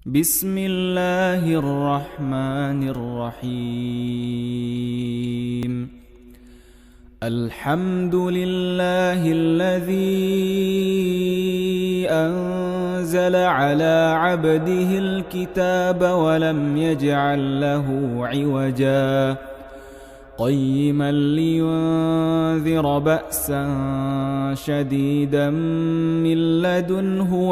بسم الله الرحمن الرحيم. الحمد لله الذي أنزل على عبده الكتاب ولم يجعل له عوجا قيما لينذر بأسا شديدا من لدنه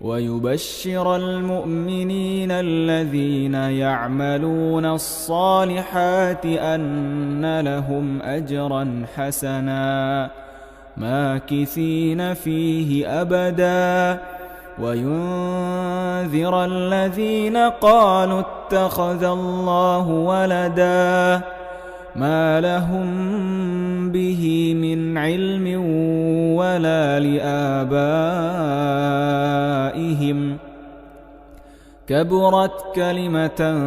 ويبشر المؤمنين الذين يعملون الصالحات أن لهم أجرا حسنا ماكثين فيه أبدا وينذر الذين قالوا اتخذ الله ولدا ما لهم به من علم ولا لآبائهم كبرت كلمة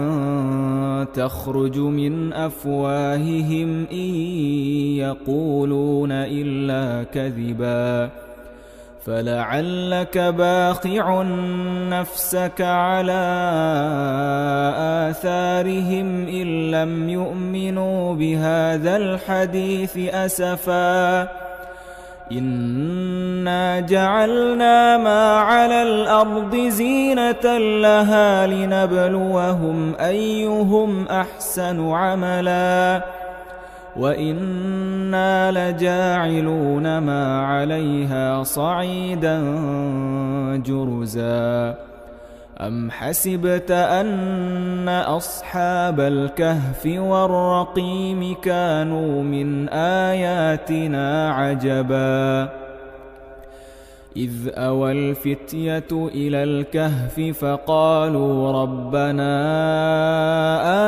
تخرج من أفواههم إن يقولون إلا كذبا فلعلك باخع نفسك على آثارهم إن لم يؤمنوا بهذا الحديث أسفا إنا جعلنا ما على الأرض زينة لها لنبلوهم أيهم أحسن عملا وإنا لجاعلون ما عليها صعيدا جرزا أم حسبت أن أصحاب الكهف والرقيم كانوا من آياتنا عجبا إذ أوى الفتية إلى الكهف فقالوا ربنا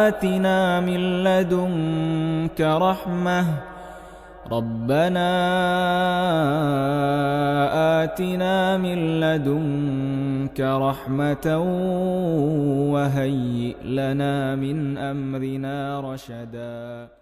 آتنا من لدنك رحمة وهيئ لنا من أمرنا رشدا.